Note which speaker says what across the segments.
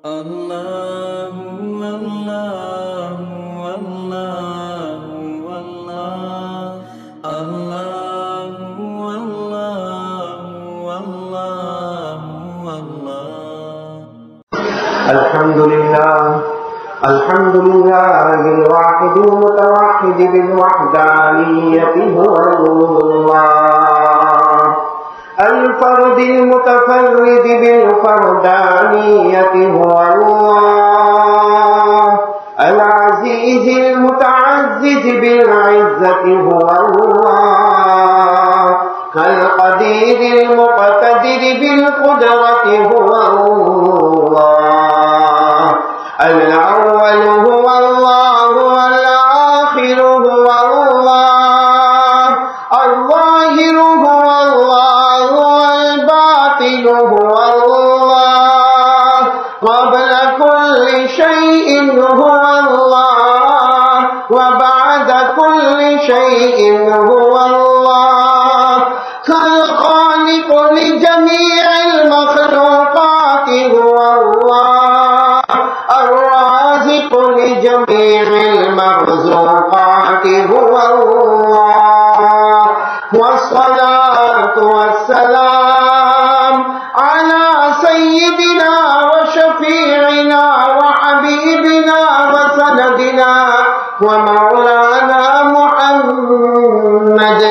Speaker 1: اللہ اللہ اللہ اللہ اللہ اللہ اللہ
Speaker 2: الحمد لله الواحد المتوحد بالوحدانية هو الله الفرد المتفرد بالفردانية هو الله العزيز المتعزز بالعزة هو الله القدير المقتدر بالقدرة هو الله الأول هو الله والآخر هو الله الظاهر هو الله والباطن هو الله قبل كل شيء هو الله وبعد كل شيء هو الله الخالق لجميع المخلوقات هو الله الرازق لجميع المرزوقات هو الله والصلاة والسلام على سيدنا وشفيعنا وحبيبنا وسندنا ومولانا محمد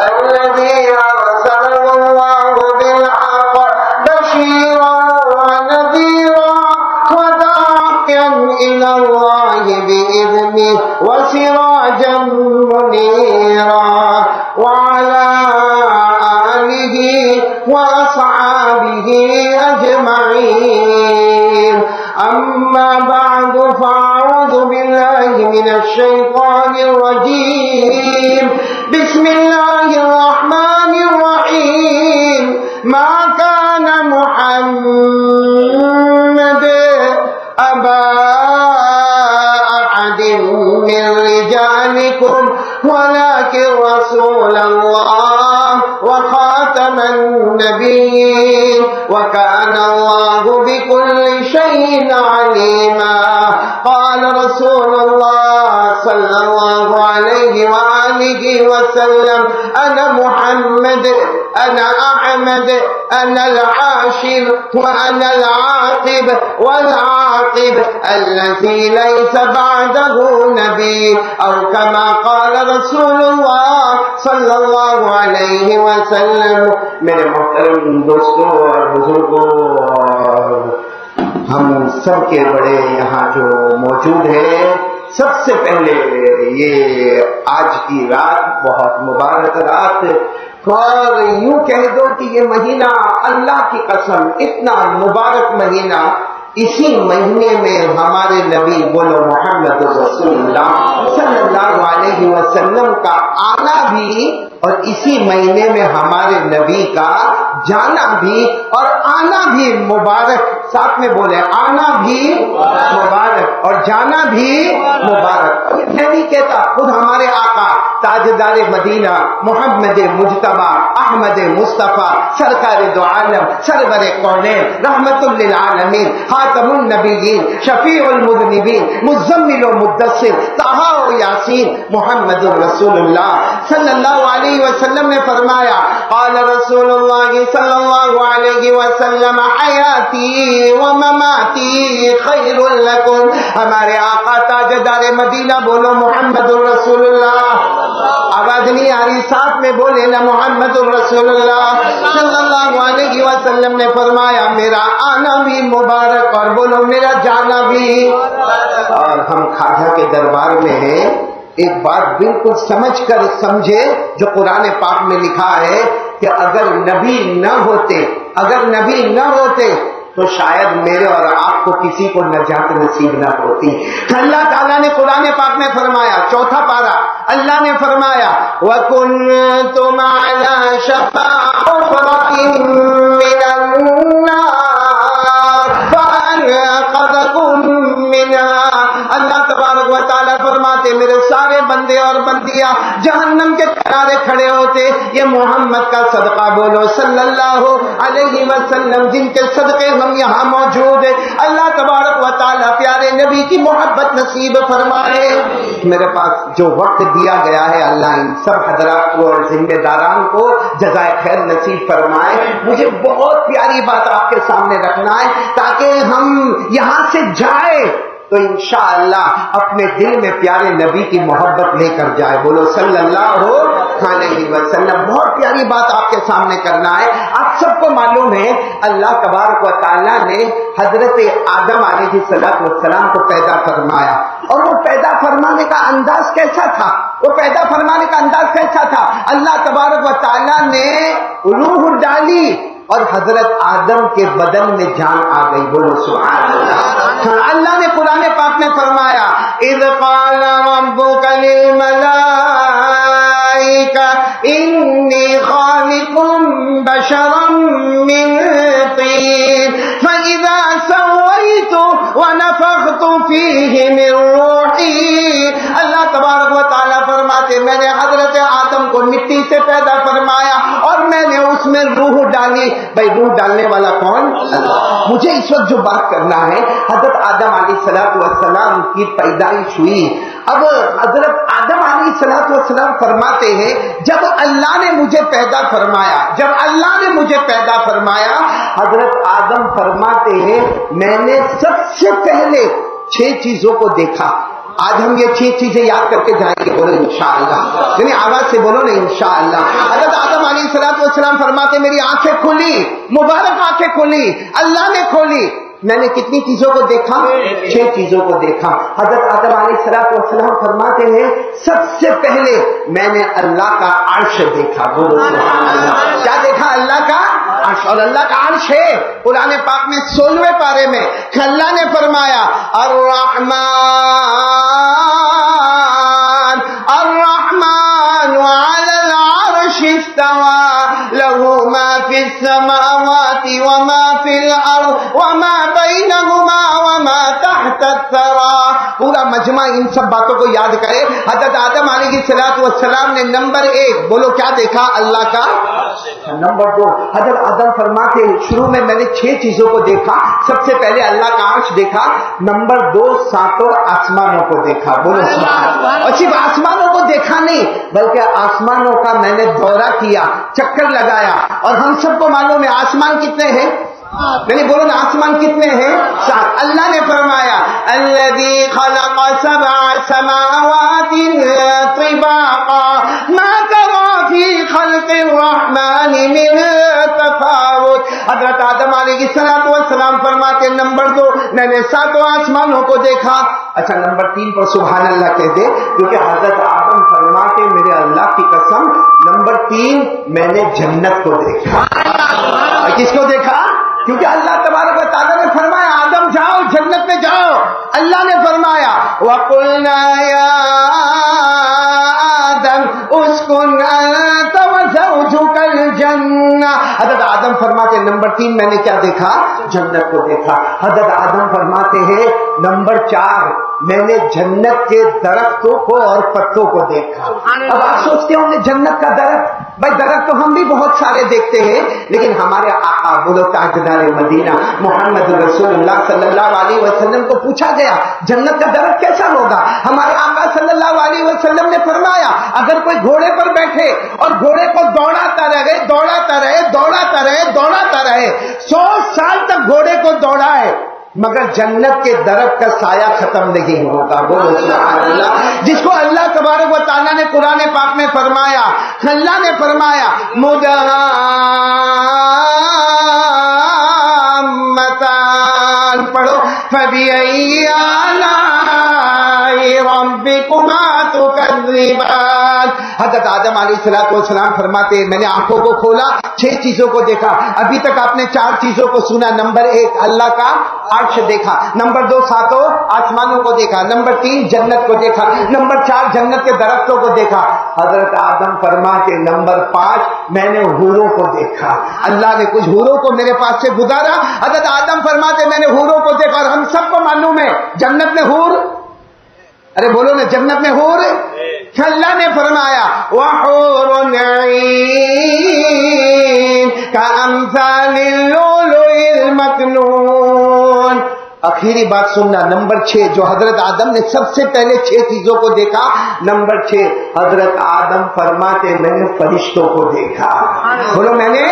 Speaker 2: الذي أرسله الله بالحق بشيرا ونذيرا وداعيا إلى الله بإذنه وسراجا منيرا وعلى آله وأصحابه أجمعين أما بعد فأعوذ بالله من الشيطان الرجيم بسم الله الرحمن الرحيم ما كان محمد أبا أحد من رجالكم ولكن رسول الله وخاتم النبيين وكان الله بكل شيء عليما قال رسول الله صلى الله عليه وآله وسلم أنا محمد أنا أحمد أنا العاشر وأنا العاقب والعاقب الذي ليس بعده نبي أو كما قال رسول الله صلى الله عليه وسلم. میرے محترم دوستوں اور بزرگوں اور ہم سب کے بڑے یہاں جو موجود ہیں، سب سے پہلے یہ آج کی رات بہت مبارک رات، اور یوں کہہ دو کہ یہ مہینہ اللہ کی قسم اتنا مبارک مہینہ، اسی مہینے میں ہمارے نبی بولو محمد رسول اللہ صلی اللہ علیہ وسلم کا آنا بھی، اور اسی مہینے میں ہمارے نبی کا جانا بھی اور آنا بھی مبارک. ساتھ میں بولے آنا بھی مبارک اور جانا بھی مبارک. میں نہیں کہتا، خود ہمارے آقا تاجدار مدینہ محمد مجتبی احمد مصطفیٰ سرکار دو عالم سرور کونین رحمت للعالمین خاتم النبیین شفیع المذنبین مزمل و مدثر طہ و یاسین محمد رسول اللہ صلی اللہ علیہ وسلم نے فرمایا، قال رسول اللہ صلی اللہ علیہ وسلم حیاتی و مماتی خیر لکم. ہمارے آقا تاجدار مدینہ بولو محمد رسول اللہ. آواز نہیں آ رہی، ساتھ میں بولے نا محمد رسول اللہ صلی اللہ علیہ وسلم نے فرمایا میرا آنا بھی مبارک اور بولو میرا جانا بھی. اور ہم خواجہ کے دربار میں ہیں، ایک بات بالکل سمجھ کر سمجھے جو قرآن پاک میں لکھا ہے کہ اگر نبی نہ ہوتے تو شاید میرے اور آپ کو کسی کو نجات نصیب نہ ہوتی. اللہ تعالیٰ نے قرآن پاک میں فرمایا، چوتھا پارہ، اللہ نے فرمایا وَكُنْتُمْ عَلَى شَفَا حُفْرَةٍ مِّنَ النَّارِ فَأَنْقَذَكُم مِّنْهَا. اللہ تبارک و تعالیٰ فرماتے میرے سارے بندے اور بندیاں جہنم کے کنارے کھڑے ہوتے، یہ محمد کا صدقہ بولو صلی اللہ علیہ وسلم، جن کے صدقے ہم یہاں موجود ہیں. پیارے نبی کی محبت نصیب فرمائے. میرے پاس جو وقت دیا گیا ہے اللہ ان سب حضرات کو اور ذمہ داران کو جزائے خیر نصیب فرمائے. مجھے بہت پیاری بات آپ کے سامنے رکھنا ہے تاکہ ہم یہاں سے جائیں تو انشاءاللہ اپنے دل میں پیارے نبی کی محبت لے کر جائے. بولو صلی اللہ علیہ وسلم. بہت پیاری بات آپ کے سامنے کرنا ہے. آپ سب کو معلوم ہے اللہ تبارک و تعالیٰ نے حضرت آدم علیہ السلام کو پیدا فرمایا اور وہ پیدا فرمانے کا انداز کیسا تھا؟ وہ پیدا فرمانے کا انداز کیسا تھا؟ اللہ تبارک و تعالیٰ نے روح ڈالی اور حضرت آدم کے بدن میں جان آ گئی. بولو سبحان اللہ. اللہ نے قرآن پاک میں فرمایا اذ قال ربک للملائکہ انی خالق بشرا من طین فاذا سویت ونفخت فیہ من روحی. اللہ تبارک و تعالیٰ فرماتے میں نے حضرت آدم کو مٹی سے پیدا فرمایا اور میں نے اس میں روح ڈالی. بھائی روح ڈالنے والا کون؟ اللہ. مجھے اس وقت جو بات کرنا ہے حضرت آدم علیہ السلام کی پیدائش ہوئی. اب حضرت آدم علیہ السلام فرماتے ہیں جب اللہ نے مجھے پیدا فرمایا حضرت آدم فرماتے ہیں میں نے سب سے پہلے 6 چیزوں کو دیکھا. آج ہم یہ 6 چیزیں یاد کر کے جائیں گے. بولو انشاءاللہ. یعنی آواز سے بولو نا انشاءاللہ. حضرت آدم علیہ السلام فرماتے میری آنکھیں کھلی, مبارک آنکھیں کھلی, اللہ نے کھولی. میں نے کتنی چیزوں کو دیکھا؟ 6 چیزوں کو دیکھا. حضرت آدم علیہ السلام فرماتے ہیں سب سے پہلے میں نے اللہ کا عرش دیکھا. بولو سبحان اللہ. کیا دیکھا؟ اللہ کا عرش. اور اللہ کا عرش ہے قرآن پاک میں 16ویں پارے میں اللہ نے فرمایا الرحمن علی العرش استوى له ما في السماوات وما في الارض وما بينهما وما تحت الثرى. پورا مجمع ان سب باتوں کو یاد کرے. حضرت آدم علیہ السلام نے نمبر 1 بولو کیا دیکھا؟ اللہ کا. نمبر 2 حضرت آدم فرماتے شروع میں نے 6 چیزوں کو دیکھا. سب سے پہلے اللہ کا عرش دیکھا. نمبر 2 7 آسمانوں کو دیکھا. بولو سبحان اللہ. اور صرف آسمانوں کو دیکھا نہیں بلکہ آسمانوں کا میں نے دورہ کیا, چکر لگایا. اور ہم سب کو معلوم ہے آسمان کتنے ہیں؟ نہیں بولو نا آسمان کتنے ہیں؟ 7. اللہ نے فرمایا الذی خلق 7 سماوات طباقا ما ترى فی خلق الرحمن من تفاوت. حضرت آدم علیہ السلام فرماتے نمبر 2 میں نے 7 آسمانوں کو دیکھا. اچھا نمبر 3 پر سبحان اللہ کہتے کیونکہ حضرت آدم فرماتے میرے اللہ کی قسم نمبر 3 میں نے جنت کو دیکھا. کس کو دیکھا؟ کیونکہ اللہ تبارک و تعالیٰ نے فرمایا آدم جاؤ جنت میں جاؤ. اللہ نے فرمایا وَقُلْنَا يَا آدَمْ اسْكُنْ أَنْتَ وَزَوْجُكَ الْجَنَّةَ. حضرت آدم فرماتے نمبر 3 میں نے کیا دیکھا؟ جنت کو دیکھا. حضرت آدم فرماتے ہیں نمبر 4 میں نے جنت کے درختوں کو اور پتوں کو دیکھا. اب آپ سوچتے ہوں گے جنت کا درخت, بھائی درخت تو ہم بھی بہت سارے دیکھتے ہیں لیکن ہمارے آقا بولو تاجدار مدینہ محمد رسول اللہ صلی اللہ علیہ وسلم کو پوچھا گیا جنت کا درخت کیسا ہوگا؟ ہمارے آقا صلی اللہ علیہ وسلم نے فرمایا اگر کوئی گھوڑے پر بیٹھے اور گھوڑے کو دوڑاتا رہے 100 سال تک گھوڑے کو دوڑائے مگر جنت کے درخت کا سایہ ختم نہیں ہوگا. بولو سبحان اللہ. جس کو اللہ تبارک و تعالیٰ نے قرآن پاک میں فرمایا, اللہ نے فرمایا مدامتان پڑھو فبأي آلاء ربكما تكذبان. حضرت آدم علیہ السلام فرماتے میں نے آنکھوں کو کھولا 6 چیزوں کو دیکھا. ابھی تک آپ نے 4 چیزوں کو سنا. نمبر 1 اللہ کا عرش دیکھا. نمبر 2 7 آسمانوں کو دیکھا. نمبر 3 جنت کو دیکھا. نمبر 4 جنت کے درختوں کو دیکھا. حضرت آدم فرماتے نمبر 5 میں نے حوروں کو دیکھا. اللہ نے کچھ حوروں کو میرے پاس سے گزارا. حضرت آدم فرماتے میں نے حوروں کو دیکھا. اور ہم سب کو معلوم ہے جنت میں حور, ارے بولو نا جنت میں حور. اللہ نے فرمایا وَحُورٌ عِينٌ كَأَمْثَالِ اللُّؤْلُؤِ الْمَكْنُونِ. آخری بات سننا، نمبر 6 جو حضرت آدم نے سب سے پہلے 6 چیزوں کو دیکھا، نمبر 6 حضرت آدم فرماتے میں نے فرشتوں کو دیکھا. بولو میں نے،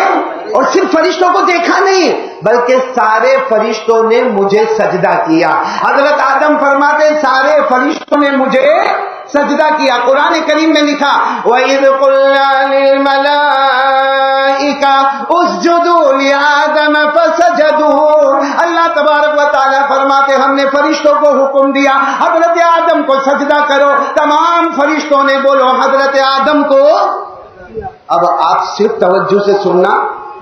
Speaker 2: اور صرف فرشتوں کو دیکھا نہیں بلکہ سارے فرشتوں نے مجھے سجدہ کیا. حضرت آدم فرماتے سارے فرشتوں نے مجھے سجدہ کیا. قرآن کریم میں لکھا وَإِذْ قُلْنَا لِلْمَلَائِكَةِ اسْجُدُوا لِآدَمَ فَسَجَدُوا. اللہ تبارک و تعالیٰ فرماتے ہم نے فرشتوں کو حکم دیا حضرت آدم کو سجدہ کرو. تمام فرشتوں نے بولو حضرت آدم کو. اب آپ صرف توجہ سے سننا،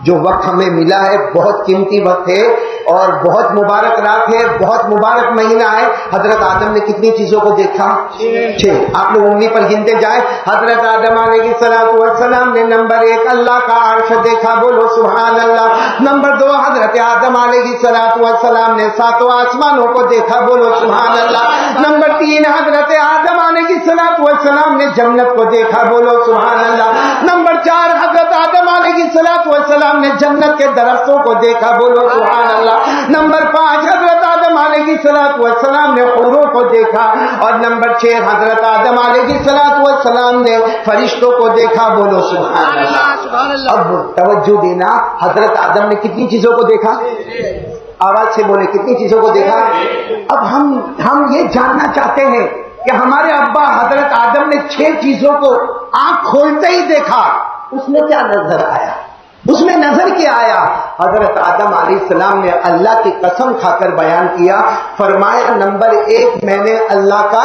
Speaker 2: جو وقت ہمیں ملا ہے بہت قیمتی وقت ہے اور بہت مبارک رات ہے، بہت مبارک مہینہ ہے. حضرت آدم نے کتنی چیزوں کو دیکھا؟ 6. آپ لوگ انگلی پر گنتے جائیں. حضرت آدم علیہ السلام نے نمبر 1 اللہ کا عرش دیکھا، بولو سبحان اللہ. نمبر 2 حضرت آدم علیہ السلام نے 7 آسمانوں کو دیکھا، بولو سبحان اللہ. نمبر 3 حضرت آدم علیہ السلام نے جنت کو دیکھا، بولو سبحان اللہ. نمبر 4 حضرت آدم علیہ السلام نے جنت کے درختوں کو دیکھا، بولو سبحان اللہ. نمبر 5 حضرت آدم علیہ السلام نے حوروں کو دیکھا. اور نمبر 6 حضرت آدم علیہ السلام نے فرشتوں کو دیکھا، بولو سبحان اللہ. اب توجہ دینا، حضرت آدم نے کتنی چیزوں کو دیکھا؟ آواز سے بولے کتنی چیزوں کو دیکھا؟ اب ہم یہ جاننا چاہتے ہیں کہ ہمارے ابا حضرت آدم نے 6 چیزوں کو آنکھ کھولتے ہی دیکھا، اس میں کیا نظر آیا؟ اس میں نظر کیا آیا؟ حضرت آدم علیہ السلام نے اللہ کی قسم کھا کر بیان کیا، فرمایا نمبر 1 میں نے اللہ کا،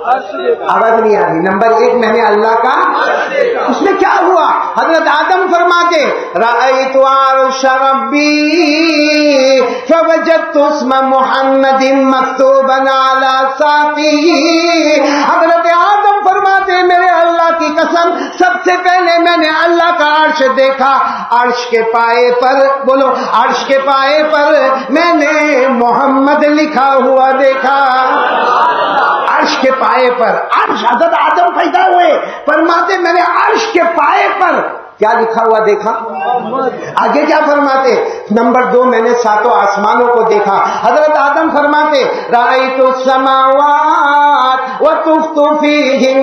Speaker 2: آواز نہیں آ رہی، نمبر 1 میں نے اللہ کا. اس میں کیا ہوا؟ حضرت آدم فرماتے رأیت عرش ربی فوجدت اسم محمد مکتوبا علی ساقیہ. حضرت آدم فرماتے میرے اللہ کی قسم سب سے پہلے میں نے اللہ کا عرش دیکھا، عرش کے پائے پر، بولو عرش کے پائے پر میں نے محمد لکھا ہوا دیکھا. عرش کے پائے پر، عرش حضرت آدم پیدا ہوئے فرماتے میں نے عرش کے پائے پر کیا لکھا ہوا دیکھا. آگے کیا فرماتے؟ نمبر 2 میں نے 7 آسمانوں کو دیکھا. حضرت آدم فرماتے رأیت السماوات وطفت فیہن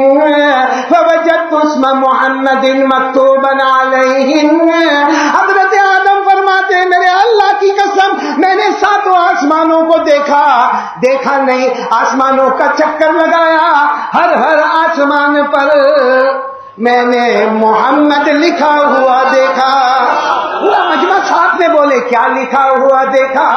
Speaker 2: فوجدت اسم محمد مکتوبا علیہن. حضرت آدم فرماتے میرے اللہ کی قسم میں نے 7 آسمانوں کو دیکھا نہیں، آسمانوں کا چکر لگایا، ہر آسمان پر میں نے محمد لکھا ہوا دیکھا. پورا مجمع ساتھ میں بولے کیا لکھا ہوا دیکھا؟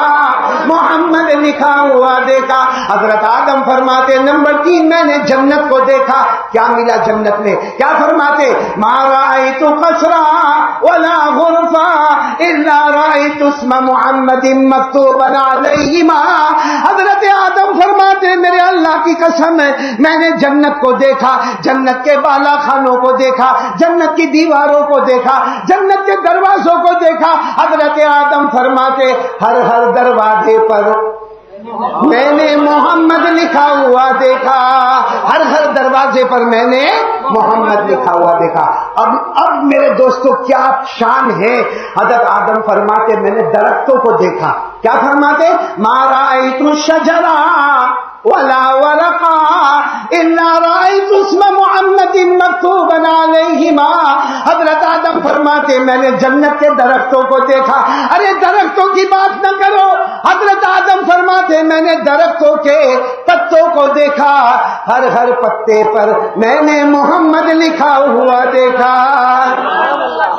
Speaker 2: محمد لکھا ہوا دیکھا. حضرت آدم فرماتے نمبر 3 میں نے جنت کو دیکھا. کیا ملا جنت میں؟ کیا فرماتے ما رأیت قصرا ولا غرفا الا رأیت اسم محمد مکتوبا علیہما. حضرت آدم فرماتے میرے اللہ کی قسم ہے میں نے جنت کو دیکھا، جنت کے بالا خانوں کو دیکھا، جنت کی دیواروں کو دیکھا، جنت کے دروازوں کو دیکھا. حضرت آدم فرماتے ہر دروازے پر میں نے محمد لکھا ہوا دیکھا، ہر دروازے پر میں نے محمد لکھا ہوا دیکھا. اب میرے دوستو کیا شان ہے. حضرت آدم فرماتے میں نے درختوں کو دیکھا. کیا فرماتے ما رأیت الشجرہ ولا ورقا الا رأیت اسم محمد مکتوبا علیہما. حضرت آدم فرماتے میں نے جنت کے درختوں کو دیکھا. ارے درختوں کی بات نہ کرو، حضرت آدم فرماتے میں نے درختوں کے پتوں کو دیکھا، ہر پتے پر میں نے محمد لکھا ہوا دیکھا.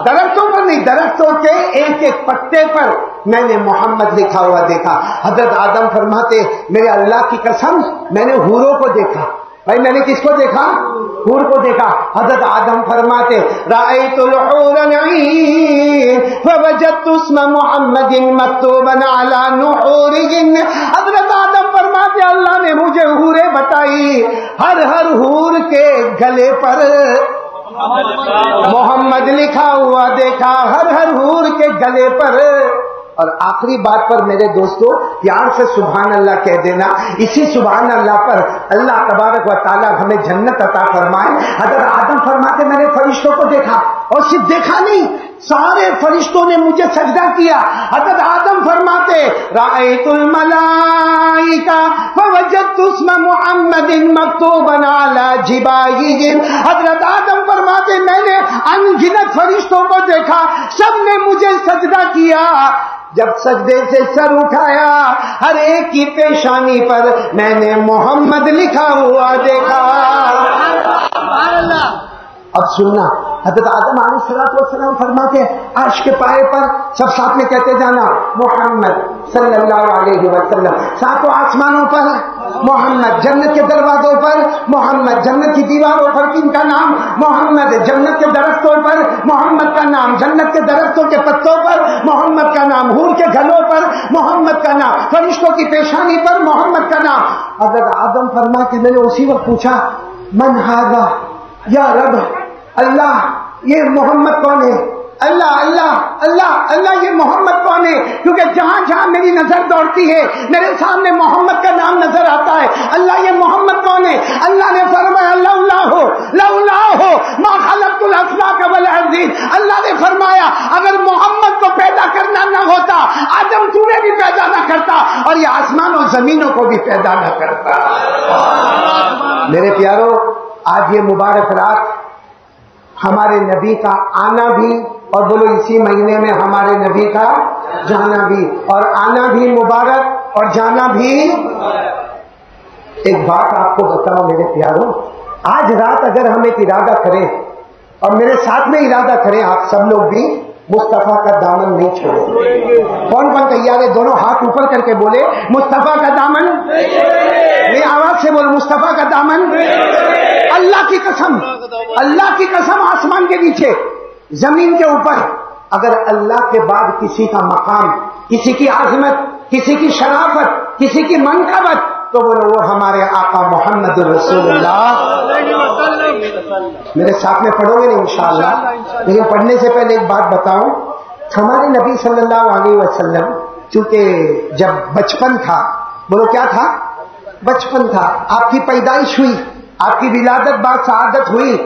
Speaker 2: درختوں پر نہیں، درختوں کے ایک پتے پر میں نے محمد لکھا ہوا دیکھا. حضرت آدم فرماتے میرے اللہ کی قسم میں نے حوروں کو دیکھا. بھائی میں نے کس کو دیکھا؟ حور کو دیکھا. حضرت آدم فرماتے رأیت الحور العین فوجدت اسم محمد مکتوبا علی نحورہن. حضرت آدم فرماتے اللہ نے مجھے حوریں بتائی، ہر حور کے گلے پر محمد لکھا ہوا دیکھا، ہر حور کے گلے پر. اور آخری بات پر میرے دوستو پیار سے سبحان اللہ کہہ دینا. اسی سبحان اللہ پر اللہ تبارک و تعالیٰ ہمیں جنت عطا فرمائے. حضرت آدم فرماتے میں نے فرشتوں کو دیکھا، اور صرف دیکھا نہیں سارے فرشتوں نے مجھے سجدہ کیا. حضرت آدم فرماتے رأیت الملائکہ فوجدت اسم محمد مکتوبا علی جباہہم. حضرت آدم فرماتے میں نے انگنت فرشتوں کو دیکھا، سب نے مجھے سجدہ کیا. جب سجدے سے سر اٹھایا ہر ایک کی پیشانی پر میں نے محمد لکھا ہوا دیکھا. اب سننا، حضرت آدم علیہ السلام فرماتے ہیں عرش کے پائے پر سب ساتھ میں کہتے جانا محمد صلی اللہ علیہ وسلم. ساتوں آسمانوں پر محمد، جنت کے دروازوں پر محمد، جنت کی دیواروں پر کن کا نام محمد، جنت کے درختوں پر محمد کا نام، جنت کے درختوں کے پتوں پر محمد کا نام، حور کے گھروں پر محمد کا نام، فرشتوں کی پیشانی پر محمد کا نام. حضرت آدم فرما کہ میں نے اسی وقت پوچھا من ھذا یا رب، اللہ یہ محمد کون ہے؟ اللہ اللہ اللہ اللہ یہ محمد کون ہے؟ کیونکہ جہاں جہاں میری نظر دوڑتی ہے میرے سامنے محمد کا نام نظر آتا ہے. اللہ یہ محمد کون ہے؟ اللہ نے فرمایا لولا ما خلقت الاسماء والارضین. اللہ نے فرمایا اگر محمد کو پیدا کرنا نہ ہوتا آدم تو نے بھی پیدا نہ کرتا اور یہ آسمان و زمینوں کو بھی پیدا نہ کرتا. میرے پیارو، آج یہ مبارک رات ہمارے نبی کا آنا بھی اور بولو اسی مہینے میں ہمارے نبی کا جانا بھی، اور آنا بھی مبارک اور جانا بھی. ایک بات آپ کو بتاؤ میرے پیاروں، آج رات اگر ہم ایک ارادہ کریں اور میرے ساتھ میں ارادہ کریں آپ سب لوگ بھی مصطفیٰ کا دامن نہیں چھوڑیں. کون کون تیار ہے؟ دونوں ہاتھ اوپر کر کے بولے مصطفیٰ کا دامن. یہ آواز سے بول مصطفیٰ کا دامن. اللہ کی قسم، اللہ کی قسم، آسمان کے نیچے زمین کے اوپر اگر اللہ کے بعد کسی کا مقام، کسی کی عظمت، کسی کی شرافت، کسی کی منقبت تو بولو وہ ہمارے آقا محمد رسول اللہ. میرے ساتھ میں پڑھو گے انشاءاللہ. لیکن پڑھنے سے پہلے ایک بات بتاؤں، ہمارے نبی صلی اللہ علیہ وسلم چونکہ جب بچپن تھا، بولو کیا تھا؟ بچپن تھا. آپ کی پیدائش ہوئی، آپ کی ولادت بعد سعادت ہوئی.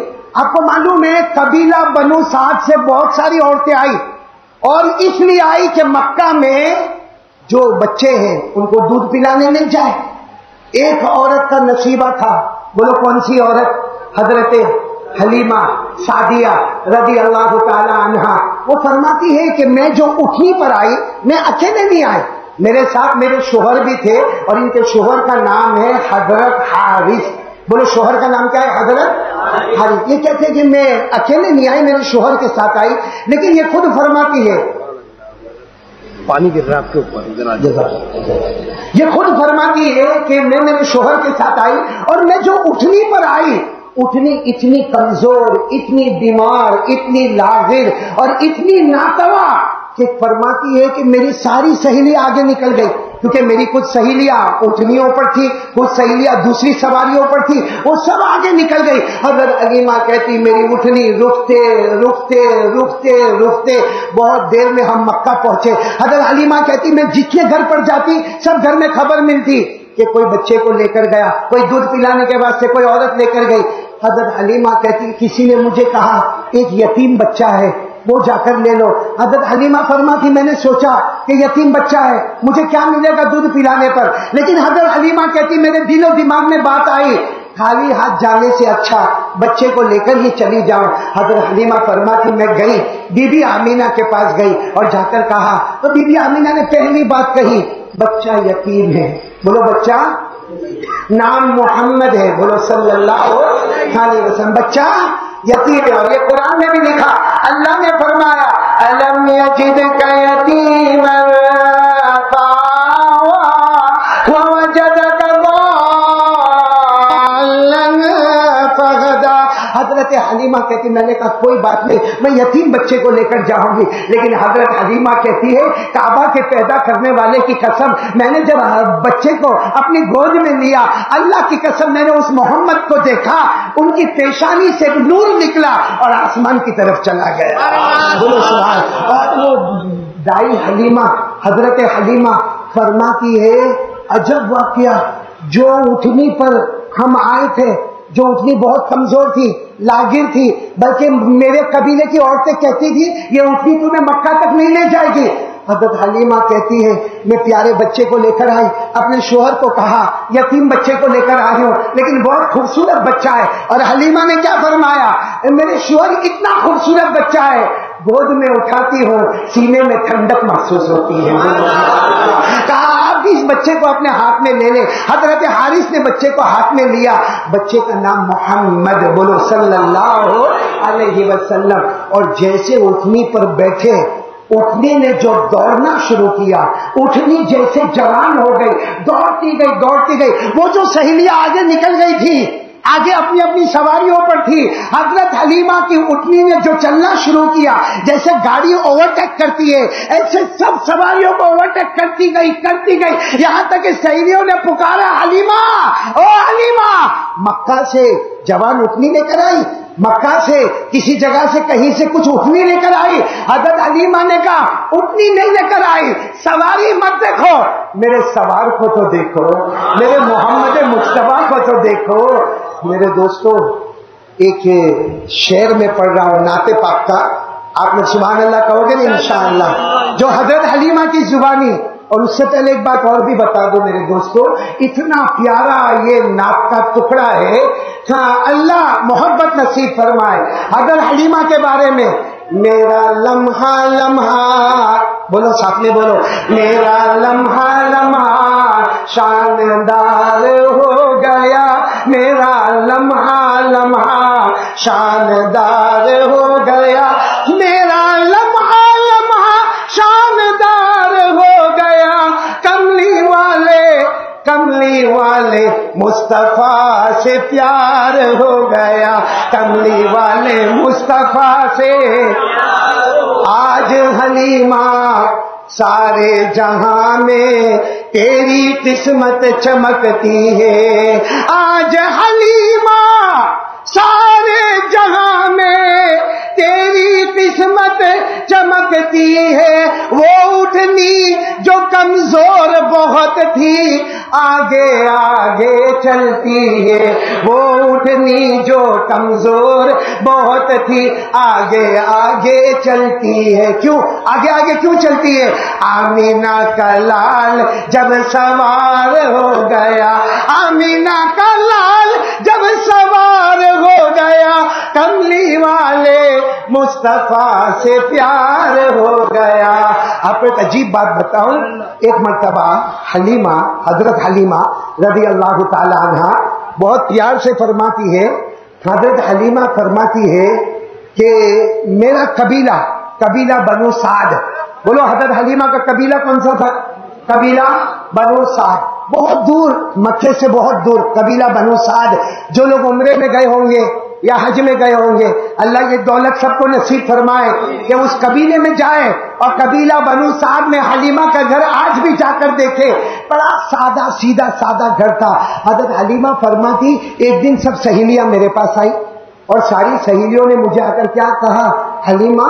Speaker 2: آپ کو معلوم ہے قبیلہ بنو سعد سے بہت ساری عورتیں آئی، اور اس لیے آئی کہ مکہ میں جو بچے ہیں ان کو دودھ پلانے نہیں جائے. ایک عورت کا نصیبہ تھا، بولو کون سی عورت؟ حضرت حلیمہ سعدیہ رضی اللہ تعالی عنہا. وہ فرماتی ہے کہ میں جو اٹھنی پر آئی میں اکیلے نہیں آئی، میرے ساتھ میرے شوہر بھی تھے، اور ان کے شوہر کا نام ہے حضرت حارث. بولو شوہر کا نام کیا ہے؟ حضرت حارث. یہ کہتے ہیں کہ میں اکیلے نہیں آئی، میرے شوہر کے ساتھ آئی. لیکن یہ خود فرماتی ہے، پانی گر رہا آپ کے اوپر، یہ خود فرماتی ہے کہ میں میرے شوہر کے ساتھ آئی، اور میں جو اٹھنی پر آئی اٹھنی اتنی کمزور، اتنی بیمار، اتنی لاغر اور اتنی ناتوا کہ فرماتی ہے کہ میری ساری سہیلی آگے نکل گئی، کیونکہ میری کچھ سہیلیاں اٹھنیوں پر تھی، کچھ سہیلیاں دوسری سواریوں پر تھی، وہ سب آگے نکل گئی. حضرت حلیمہ کہتی میری اٹھنی رکتے رکتے رکتے رکتے بہت دیر میں ہم مکہ پہنچے. حضرت حلیمہ کہتی میں جتنے گھر پر جاتی سب گھر میں خبر ملتی کہ کوئی بچے کو لے کر گیا، کوئی دودھ پلانے کے واسطے کوئی عورت لے کر گئی. حضرت حلیمہ کہتی کسی نے مجھے کہا ایک یتیم بچہ ہے وہ جا کر لے لو. حضرت حلیمہ فرماتی میں نے سوچا کہ یتیم بچہ ہے مجھے کیا ملے گا دودھ پلانے پر، لیکن حضرت حلیمہ کہتی میرے دل و دماغ میں بات آئی خالی ہاتھ جانے سے اچھا بچے کو لے کر ہی چلی جاؤں. حضرت حلیمہ فرماتی میں گئی، بی بی آمینہ کے پاس گئی اور جا کر کہا تو بی بی آمینہ نے پہلی بات کہی بچہ یتیم ہے. بولو بچہ، نام محمد ہے، بولو صلی اللہ علیہ وسلم، بچہ یتیم ہے. اور یہ قرآن میں بھی لکھا، اللہ نے فرمایا الم یجدک یتیما فآویٰ ووجدک ضالا فہدیٰ. حضرت حلیمہ کہتی میں نے کہا کوئی بات نہیں، میں یتیم بچے کو لے کر جاؤں گی. لیکن حضرت حلیمہ کہتی ہے کعبہ کے پیدا کرنے والے کی قسم میں نے جب بچے کو اپنی گود میں لیا، اللہ کی قسم میں نے اس محمد کو دیکھا، ان کی پیشانی سے نور نکلا اور آسمان کی طرف چلا گیا. بولو سبحان. اور وہ دائی حلیمہ حضرت حلیمہ فرماتی ہے عجب واقعہ، جو اٹھنی پر ہم آئے تھے، جو اٹھنی بہت کمزور تھی، لاغر تھی، بلکہ میرے قبیلے کی عورتیں کہتی تھی یہ اٹھنی تمہیں مکہ تک نہیں لے جائے گی. حضرت حلیمہ کہتی ہے میں پیارے بچے کو لے کر آئی، اپنے شوہر کو کہا یتیم بچے کو لے کر آئی ہوں لیکن بہت خوبصورت بچہ ہے، اور حلیمہ نے کیا فرمایا، میرے شوہر اتنا خوبصورت بچہ ہے، گود میں اٹھاتی ہوں سینے میں ٹھنڈک محسوس ہوتی ہے۔ کہا آپ بھی اس بچے کو اپنے ہاتھ میں لے لیں۔ حضرت حارث نے بچے کو ہاتھ میں لیا، بچے کا نام محمد، بولو صلی اللہ علیہ وسلم، اور جیسے اٹھنی پر بیٹھے اٹھنی نے جو دوڑنا شروع کیا، اٹھنی جیسے جوان ہو گئی، دوڑتی گئی، وہ جو سہیلیاں آگے نکل گئی تھی، آگے اپنی اپنی سواریوں پر تھی، حضرت حلیمہ کی اٹھنی نے جو چلنا شروع کیا، جیسے گاڑی اوورٹیک کرتی ہے ایسے سب سواریوں کو اوورٹیک کرتی گئی، یہاں تک کہ سہیلیوں نے پکارا حلیمہ، او حلیمہ، مکہ سے جوان اٹھنی لے کر آئی، مکہ سے کسی جگہ سے کہیں سے کچھ اٹھنی لے کر آئی۔ حضرت حلیمہ نے کہا اٹھنی نہیں لے کر آئی، سواری مت دیکھو، میرے سوار کو تو دیکھو، میرے محمد مصطفیٰ کو تو دیکھو۔ میرے دوستو، ایک شعر میں پڑھ رہا ہوں نعت پاک کا، آپ نے سبحان اللہ کہو گے نا انشاءاللہ، جو حضرت حلیمہ کی زبانی۔ اور اس سے پہلے ایک بات اور بھی بتا دو میرے دوستو، اتنا پیارا یہ نعت کا ٹکڑا ہے، اللہ محبت نصیب فرمائے حضرت حلیمہ کے بارے میں۔ میرا لمحہ لمحہ، بولو ساتھ میں بولو، میرا لمحہ لمحہ شاندار ہو گیا، میرا لمحہ لمحہ شاندار ہو گیا، میرا لمحہ لمحہ شاندار ہو گیا، کملی والے مصطفیٰ سے پیار ہو گیا، کملی والے مصطفیٰ سے۔ آج حلیمہ سارے جہاں میں تیری قسمت چمکتی ہے، آج حلیمہ سارے جہاں میں تیری قسمت چمکتی ہے، وہ اٹھنی جو کمزور بہت تھی آگے آگے چلتی ہے، وہ اٹھنی جو کمزور بہت تھی آگے آگے چلتی ہے۔ کیوں آگے آگے کیوں چلتی ہے؟ آمینہ کا لال جب سوار ہو گیا، آمینہ کا لال جب سوار ہو گیا، کملی والے مصطفیٰ سے پیار ہو گیا۔ آپ کو ایک عجیب بات بتاؤں، ایک مرتبہ حلیمہ، حضرت حلیمہ رضی اللہ تعالی عنہ بہت پیار سے فرماتی ہے، حضرت حلیمہ فرماتی ہے کہ میرا قبیلہ بنو سعد، بولو حضرت حلیمہ کا قبیلہ کون سا تھا؟ قبیلہ بنو سعد، بہت دور، مکے سے بہت دور قبیلہ بنو سعد۔ جو لوگ عمرے میں گئے ہوں گے یا حج میں گئے ہوں گے، اللہ یہ دولت سب کو نصیب فرمائے کہ اس قبیلے میں جائیں، اور قبیلہ بنو سعد میں حلیمہ کا گھر آج بھی جا کر دیکھے، بڑا سادہ سیدھا سادہ گھر تھا۔ حضرت حلیمہ فرماتی ایک دن سب سہیلیاں میرے پاس آئی، اور ساری سہیلیوں نے مجھے آ کر کیا کہا، حلیمہ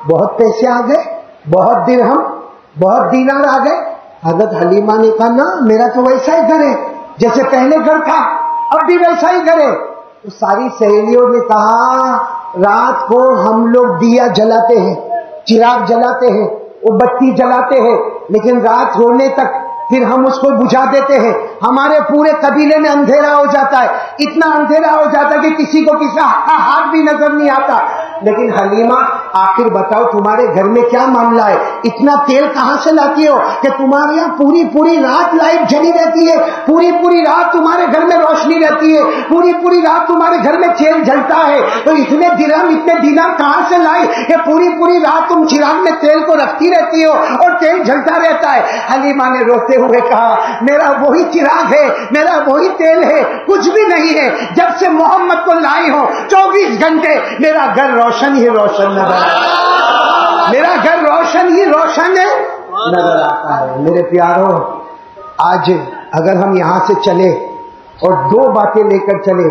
Speaker 2: بہت پیسے آ گئے، بہت درہم، بہت دینار آ گئے۔ حضرت حلیمہ نے کہا نا، میرا تو ویسا ہی گھر ہے جیسے پہلے گھر تھا، اب بھی ویسا ہی گھر ہے۔ تو ساری سہیلیوں نے کہا رات کو ہم لوگ دیا جلاتے ہیں، چراغ جلاتے ہیں، وہ بتی جلاتے ہیں، لیکن رات ہونے تک پھر ہم اس کو بجھا دیتے ہیں، ہمارے پورے قبیلے میں اندھیرا ہو جاتا ہے، اتنا اندھیرا ہو جاتا ہے کہ کسی کو کسی کا ہاتھ بھی نظر نہیں آتا۔ لیکن حلیمہ آخر بتاؤ تمہارے گھر میں کیا معاملہ ہے، اتنا تیل کہاں سے لاتی ہو کہ تمہارے یہاں پوری رات لائٹ جلی رہتی ہے، پوری رات تمہارے گھر میں روشنی رہتی ہے، پوری رات تمہارے گھر میں تیل جلتا ہے، تو اتنے درہم اتنے دینار کہاں سے لائی کہ پوری رات تم چراغ میں تیل کو رکھتی رہتی ہو اور تیل جلتا رہتا ہے؟ حلیمہ نے روتے ہوئے کہا میرا وہی چراغ ہے، میرا وہی تیل ہے، کچھ بھی نہیں ہے، جب سے محمد کو لائی ہوں 24 گھنٹے میرا گھر روشن ہی روشن نظر آتا ہے، میرا گھر روشن ہی روشن نظر آتا ہے۔ میرے پیاروں، آج اگر ہم یہاں سے چلے اور دو باتیں لے کر چلے،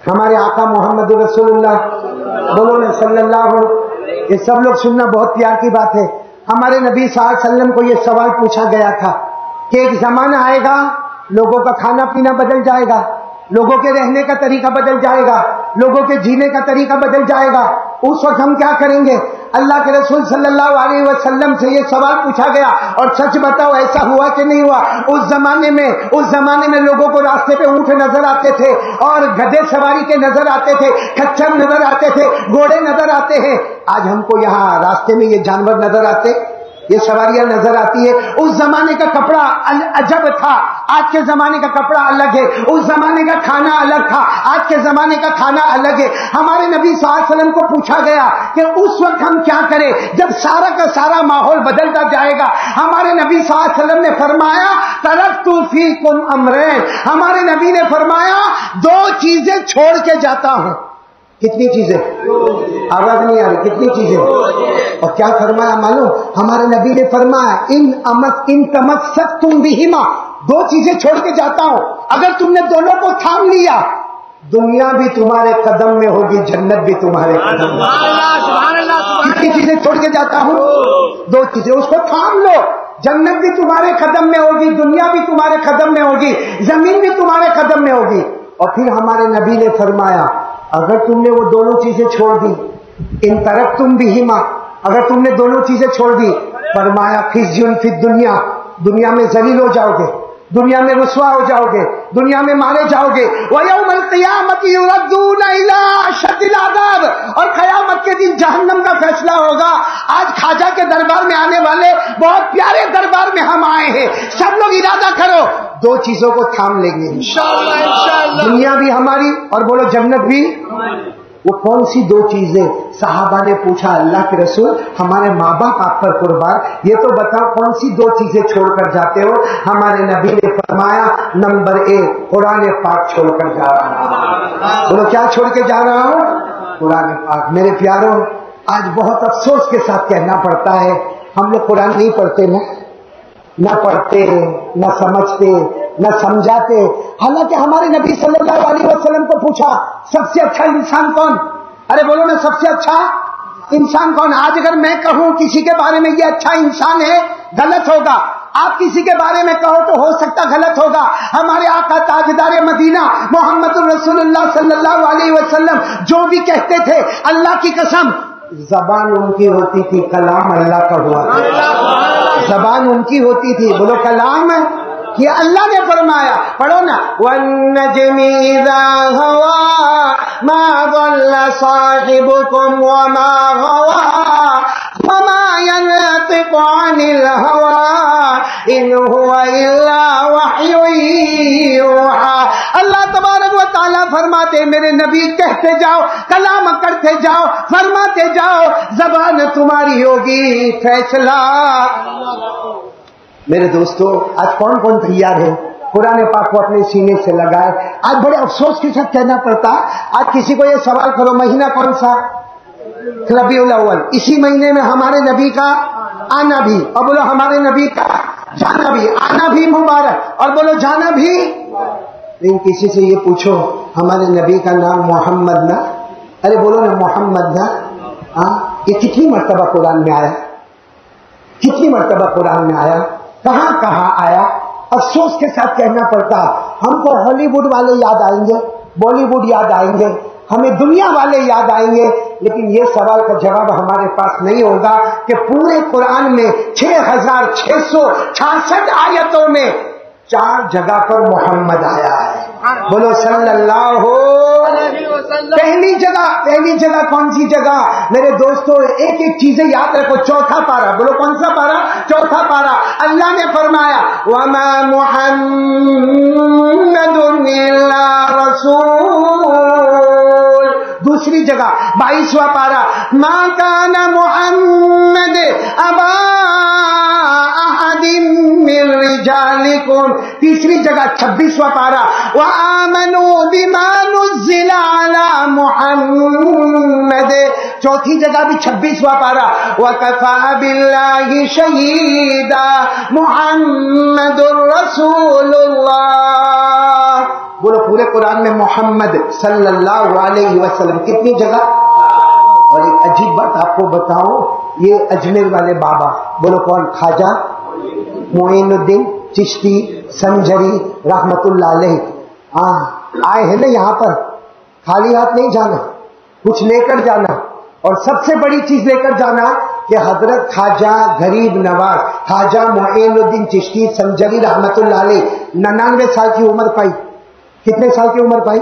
Speaker 2: ہمارے آقا محمد رسول اللہ، بولو نا صلی اللہ علیہ، یہ سب لوگ سننا بہت پیار کی بات ہے۔ ہمارے نبی صلی اللہ علیہ وسلم کو یہ سوال پوچھا گیا تھا کہ ایک زمانہ آئے گا لوگوں کا کھانا پینا بدل جائے گا، لوگوں کے رہنے کا طریقہ بدل جائے گا، لوگوں کے جینے کا طریقہ بدل جائے گا، اس وقت ہم کیا کریں گے؟ اللہ کے رسول صلی اللہ علیہ وسلم سے یہ سوال پوچھا گیا اور سچ بتاؤ ایسا ہوا کہ نہیں ہوا؟ اس زمانے میں لوگوں کو راستے پہ اونٹ نظر آتے تھے اور گدھے سواری کے نظر آتے تھے، کچھر نظر آتے تھے، گھوڑے نظر آتے ہیں۔ آج ہم کو یہاں راستے میں یہ جانور نظر آتے، یہ سواریاں نظر آتی ہے۔ اس زمانے کا کپڑا عجب تھا، آج کے زمانے کا کپڑا الگ ہے۔ اس زمانے کا کھانا الگ تھا، آج کے زمانے کا کھانا الگ ہے۔ ہمارے نبی صلی اللہ علیہ وسلم کو پوچھا گیا کہ اس وقت ہم کیا کریں جب سارا کا سارا ماحول بدلتا جائے گا؟ ہمارے نبی صلی اللہ علیہ وسلم نے فرمایا ترکت فیکم امرین، ہمارے نبی نے فرمایا دو چیزیں چھوڑ کے جاتا ہوں۔ کتنی چیزیں؟ آواز نہیں آ رہی، کتنی چیزیں؟ اور کیا فرمایا معلوم؟ ہمارے نبی نے فرمایا ان تمسکتم بہما، دو چیزیں چھوڑ کے جاتا ہوں، اگر تم نے دونوں کو تھام لیا دنیا بھی تمہارے قدم میں ہوگی، جنت بھی تمہارے قدم میں۔ کتنی چیزیں چھوڑ کے جاتا ہوں؟ دو چیزیں، اس کو تھام لو، جنت بھی تمہارے قدم میں ہوگی، دنیا بھی تمہارے قدم میں ہوگی، زمین بھی تمہارے قدم میں ہوگی۔ اور پھر ہمارے نبی نے فرمایا اگر تم نے وہ دونوں چیزیں چھوڑ دی، ان ترکتم بہما، اگر تم نے دونوں چیزیں چھوڑ دی، فرمایا خزی فی الدنیا، دنیا میں ذلیل ہو جاؤ گے، دنیا میں رسوا ہو جاؤ گے، دنیا میں مارے جاؤ گے، وَيَوْمَ الْقِيَامَةِ يُرَدُّونَ إِلَىٰ أَشَدِّ الْعَذَابِ، اور قیامت کے دن جہنم کا فیصلہ ہوگا۔ آج خواجہ کے دربار میں آنے والے بہت پیارے دربار میں ہم آئے ہیں، سب لوگ ارادہ کرو دو چیزوں کو تھام لیں گے انشاءاللہ، دنیا بھی ہماری اور بولو جنت بھی۔ وہ کون سی دو چیزیں؟ صحابہ نے پوچھا اللہ کے رسول ہمارے ماں باپ آپ پر قربان، یہ تو بتاؤ کون سی دو چیزیں چھوڑ کر جاتے ہو؟ ہمارے نبی نے فرمایا نمبر 1 قرآن پاک چھوڑ کر جا رہا ہوں۔ بولو کیا چھوڑ کے جا رہا ہوں؟ قرآن پاک۔ میرے پیاروں آج بہت افسوس کے ساتھ کہنا پڑتا ہے ہم لوگ قرآن نہیں پڑھتے نا، نہ پڑھتے نہ سمجھتے نہ سمجھاتے۔ حالانکہ ہمارے نبی صلی اللہ علیہ وسلم کو پوچھا سب سے اچھا انسان کون؟ ارے بولو نا سب سے اچھا انسان کون؟ آج اگر میں کہوں کسی کے بارے میں یہ اچھا انسان ہے غلط ہوگا، آپ کسی کے بارے میں کہو تو ہو سکتا غلط ہوگا۔ ہمارے آقا تاجدار مدینہ محمد الرسول اللہ صلی اللہ علیہ وسلم جو بھی کہتے تھے اللہ کی قسم زبان ان کی ہوتی تھی، کلام اللہ کا ہوا تھا۔ زبان ان کی ہوتی تھی، بولو کلام کہ اللہ نے فرمایا، پڑھو نا وَالنَّجْمِ إِذَا هَوَىٰ مَا ضَلَّ صَاحِبُكُمْ وَمَا غَوَىٰ وَمَا يَنطِقُ عَنِ الْهَوَىٰ إِنْ هُوَ إِلَّا وَحْيٌ يُوحَىٰ۔ اللہ تبارک و تعالیٰ فرماتے میرے نبی کہتے جاؤ، کلام کرتے جاؤ، فرماتے جاؤ، زبان تمہاری ہوگی فیصلہ۔ میرے دوستو آج کون کون تیار ہے قرآن پاک کو اپنے سینے سے لگائے؟ آج بڑے افسوس کے ساتھ کہنا پڑتا، آج کسی کو یہ سوال کرو مہینہ کون سا؟ ربیع الاول، اسی مہینے میں ہمارے نبی کا آنا بھی، اور بولو ہمارے نبی کا جانا بھی، آنا بھی مبارک اور بولو جانا بھی۔ لیکن کسی سے یہ پوچھو ہمارے نبی کا نام محمد نا، ارے بولو نا محمد نا، یہ کتنی مرتبہ قرآن میں آیا؟ کتنی مرتبہ قرآن میں آیا؟ کہاں کہاں آیا؟ افسوس کے ساتھ کہنا پڑتا ہم کو ہالی ووڈ والے یاد آئیں گے، بالی ووڈ یاد آئیں گے، ہمیں دنیا والے یاد آئیں گے، لیکن یہ سوال کا جواب ہمارے پاس نہیں ہوگا کہ پورے قرآن میں 6666 آیتوں میں 4 جگہ پر محمد آیا ہے۔ بولو صلی اللہ پہلی جگہ کون سی جگہ؟ میرے دوستو ایک ایک چیزیں یاد رکھو۔ چوتھا پارا، بولو کون سا پارا؟ چوتھا پارا۔ اللہ نے فرمایا وَمَا مُحَمَّدٌ إِلَّا رَسُولٌ۔ دوسری جگہ 22واں پارا مَا كَانَ مُحَمَّدٌ أَبَا أَحَدٍ مِّن رِّجَالِكُمْ۔ تیسری جگہ 26واں پارا وَآمَنُوا بِمَا نُزِّلَ عَلَى محمد۔ چوتھی جگہ بھی 26واں پارا وَكَفَىٰ بِاللَّهِ شَهِيدًا محمد رسول اللہ۔ بولو پورے قرآن میں محمد صلی اللہ علیہ وسلم کتنی جگہ؟ اور ایک عجیب بات آپ کو بتاؤں، یہ اجمیر والے بابا، بولو کون؟ خواجہ معین الدین چشتی سنجری رحمت اللہ علیہ آئے ہیں نا یہاں پر، خالی ہاتھ نہیں جانا، کچھ لے کر جانا۔ اور سب سے بڑی چیز لے کر جانا کہ حضرت خواجہ غریب نواز خواجہ معین الدین چشتی سنجری رحمت اللہ علیہ 99 سال کی عمر پائی. کتنے سال کی عمر پائی؟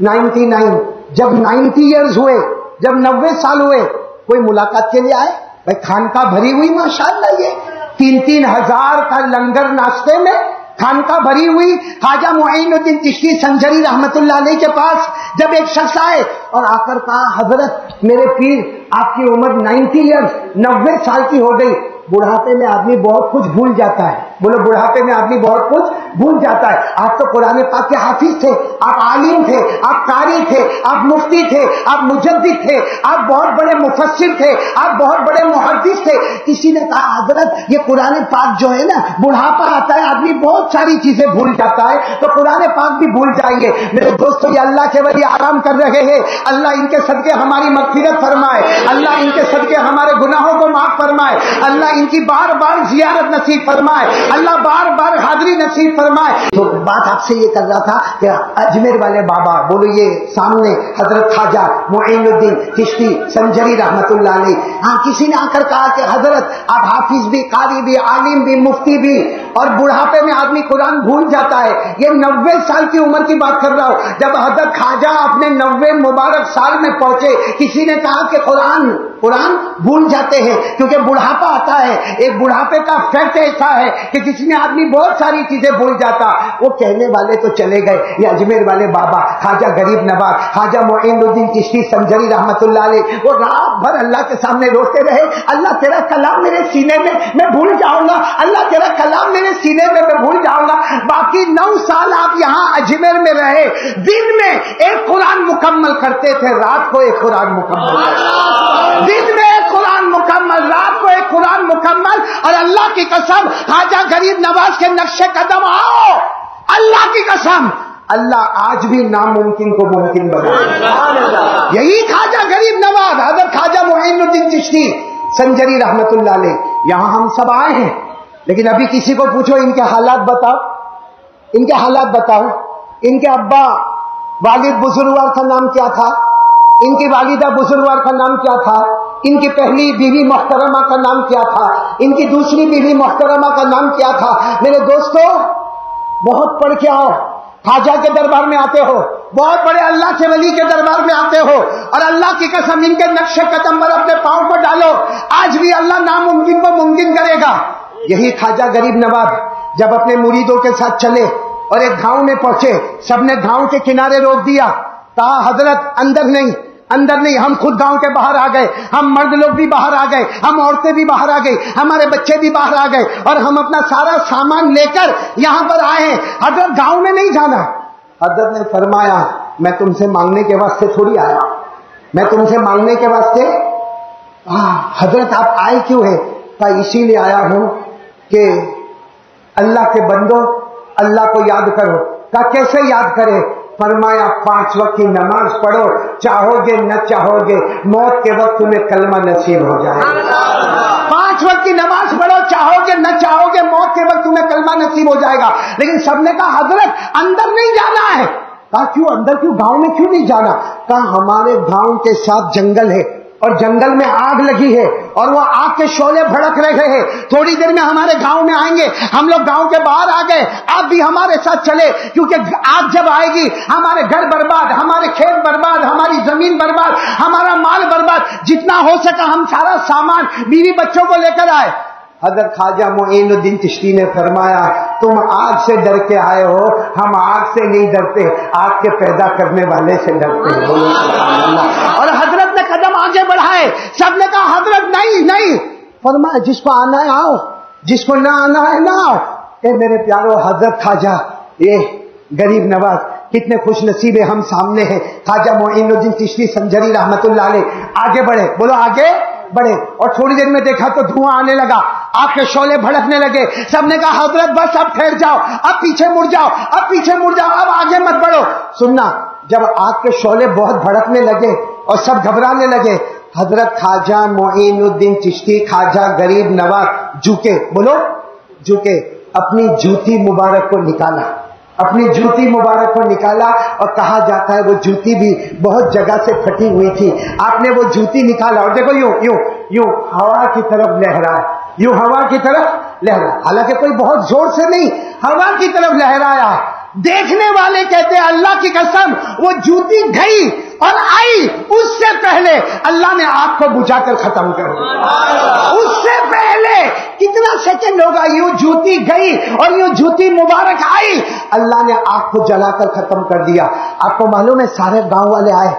Speaker 2: 99. جب 90 ایئرز ہوئے، جب 90 سال ہوئے، کوئی ملاقات کے لیے آئے؟ بھائی خانقاہ بھری ہوئی ماشاءاللہ، یہ 3-3 ہزار کا لنگر ناشتے میں خانقاہ بھری ہوئی. خواجہ معین الدین چشتی سنجری رحمت اللہ علیہ کے پاس جب ایک شخص آئے اور آ کر کہا حضرت میرے پیر آپ کی عمر 90 ایئرز 90 سال کی ہو گئی، بڑھاپے میں آدمی بہت کچھ بھول جاتا ہے. بولو بڑھاپے میں آدمی بہت کچھ بھول جاتا ہے. آپ تو قرآن پاک کے حافظ تھے، آپ عالم تھے، آپ قاری تھے، آپ مفتی تھے، آپ مجدد تھے، آپ بہت بڑے مفسر تھے، آپ بہت بڑے محدث تھے. کسی نے کہا حضرت یہ قرآن پاک جو ہے نا، بڑھاپا آتا ہے آدمی بہت ساری چیزیں بھول جاتا ہے، تو قرآن پاک بھی بھول جائیں گے. میرے دوستو یہ اللہ کے ولی آرام کر رہے ہیں، اللہ ان کے صدقے ہماری مغفرت فرمائے، اللہ ان کے صدقے ہمارے گناہوں کو معاف فرمائے، اللہ ان کی بار بار زیارت نصیب فرمائے، اللہ بار بار حاضری نصیب فرمائے. تو بات آپ سے یہ کر رہا تھا کہ اجمیر والے بابا، بولو یہ سامنے حضرت خواجہ معین الدین چشتی سنجری رحمت اللہ علیہ. ہاں کسی نے آ کر کہا کہ حضرت آپ حافظ بھی، قاری بھی، عالم بھی، مفتی بھی، اور بڑھاپے میں آدمی قرآن بھول جاتا ہے. یہ 90 سال کی عمر کی بات کر رہا ہوں. جب حضرت خواجہ اپنے 90 مبارک سال میں پہنچے، کسی نے کہا کہ قرآن بھول جاتے ہیں کیونکہ بڑھاپا آتا ہے. ایک بڑھاپے کا فیکٹ ایسا ہے کہ جس میں آدمی بہت ساری چیزیں بھول جاتا. وہ کہنے والے تو چلے گئے، یہ اجمیر والے بابا خواجہ غریب نواز خواجہ معین الدین چشتی سنجری رحمت اللہ علیہ، وہ رات بھر اللہ کے سامنے روتے رہے، اللہ تیرا کلام میرے سینے میں بھول جاؤں گا، اللہ تیرا کلام میرے سینے میں بھول جاؤں گا. باقی 9 سال آپ یہاں اجمیر میں رہے، دن میں ایک قرآن مکمل کرتے تھے، رات کو ایک قرآن مکمل کرتے، دن میں ایک قرآن مکمل، رات کو ایک قرآن مکمل. اور اللہ کی قسم خواجہ غریب نواز کے نقش قدم آؤ، اللہ کی قسم اللہ آج بھی ناممکن کو ممکن بنائے. یہی خواجہ غریب نواز حضرت خواجہ معین الدین چشتی سنجری رحمت اللہ علیہ. یہاں ہم سب آئے ہیں، لیکن ابھی کسی کو پوچھو ان کے حالات بتاؤ، ان کے حالات بتاؤ. ان کے ابا والد بزرگوار کا نام کیا تھا؟ ان کی والدہ بزرگوار کا نام کیا تھا؟ ان کی پہلی بیوی محترمہ کا نام کیا تھا؟ ان کی دوسری بیوی محترمہ کا نام کیا تھا؟ میرے دوستو بہت پڑھ کے آؤ، خواجہ کے دربار میں آتے ہو، بہت بڑے اللہ کے ولی کے دربار میں آتے ہو، اور اللہ کی قسم ان کے نقش قدم پر اپنے پاؤں کو ڈالو، آج بھی اللہ ناممکن کو ممکن کرے گا. یہی خواجہ غریب نواز جب اپنے مریدوں کے ساتھ چلے اور ایک گاؤں میں پہنچے، سب نے گاؤں کے کنارے روک دیا، کہا حضرت اندر نہیں، ہم خود گاؤں کے باہر آ گئے، ہم مرد لوگ بھی باہر آ گئے، ہم عورتیں بھی باہر آ گئی، ہمارے بچے بھی باہر آ گئے، اور ہم اپنا سارا سامان لے کر یہاں پر آئے ہیں. حضرت گاؤں میں نہیں جانا. حضرت نے فرمایا میں تم سے مانگنے کے واسطے تھوڑی آیا، میں تم سے مانگنے کے واسطے. حضرت آپ آئے کیوں ہیں؟ کہا اسی لیے آیا ہوں کہ اللہ کے بندو اللہ کو یاد کرو. کہا کیسے یاد کرے؟ فرمایا 5 وقت کی نماز پڑھو، چاہو گے نہ چاہو گے موت کے وقت تمہیں کلمہ نصیب ہو جائے گا. 5 وقت کی نماز پڑھو، چاہو گے نہ چاہو گے موت کے وقت تمہیں کلمہ نصیب ہو جائے گا. لیکن سب نے کہا حضرت اندر نہیں جانا ہے. کہا کیوں اندر کیوں، گاؤں میں کیوں نہیں جانا؟ کہا ہمارے گاؤں کے ساتھ جنگل ہے اور جنگل میں آگ لگی ہے اور وہ آگ کے شعلے بھڑک رہے ہیں، تھوڑی دیر میں ہمارے گاؤں میں آئیں گے. ہم لوگ گاؤں کے باہر آ گئے، آپ بھی ہمارے ساتھ چلے، کیونکہ آگ جب آئے گی ہمارے گھر برباد، ہمارے کھیت برباد، ہماری زمین برباد، ہمارا مال برباد. جتنا ہو سکا ہم سارا سامان بیوی بچوں کو لے کر آئے. حضرت خواجہ معین الدین چشتی نے فرمایا تم آگ سے ڈر کے آئے ہو، ہم آگ سے نہیں ڈرتے، آگ کے پیدا کرنے والے سے ڈرتے ہیں. اور حضرت نے قدم آگے بڑھائے، سب نے کہا حضرت نہیں. فرمایا جس کو آنا ہے آؤ، جس کو نہ آنا ہے نہ آؤ. اے میرے پیارو حضرت خواجہ یہ غریب نواز کتنے خوش نصیب ہم سامنے ہیں. خواجہ معین الدین چشتی سنجری رحمت اللہ علیہ آگے بڑھے، بولو آگے بڑھے. اور تھوڑی دیر میں دیکھا تو دھواں آنے لگا، آگ کے شعلے بھڑکنے لگے. سب نے کہا حضرت بس اب ٹھہر جاؤ، اب پیچھے مڑ جاؤ، اب آگے مت بڑھو. سننا، جب آگ کے شعلے بہت بھڑکنے لگے اور سب گھبرانے لگے، حضرت خواجہ معین الدین چشتی خواجہ غریب نواز جھکے، بولو جھکے، اپنی جوتی مبارک کو نکالا اپنی جوتی مبارک کو نکالا اور کہا جاتا ہے وہ جوتی بھی بہت جگہ سے پھٹی ہوئی تھی. آپ نے وہ جوتی نکالا اور دیکھو یوں یوں یوں ہوا کی طرف لہرائے, یوں ہوا کی طرف لہرا, حالانکہ کوئی بہت زور سے نہیں, ہوا کی طرف لہرایا. دیکھنے والے کہتے ہیں اللہ کی قسم وہ جوتی گئی اور آئی اس سے پہلے اللہ نے آگ کو بجھا کر ختم کر دیا. اس سے پہلے کتنا سیکنڈ ہوگا, یوں جوتی گئی اور یوں جوتی مبارک آئی, اللہ نے آگ کو جلا کر ختم کر دیا. آپ کو معلوم ہے سارے گاؤں والے آئے,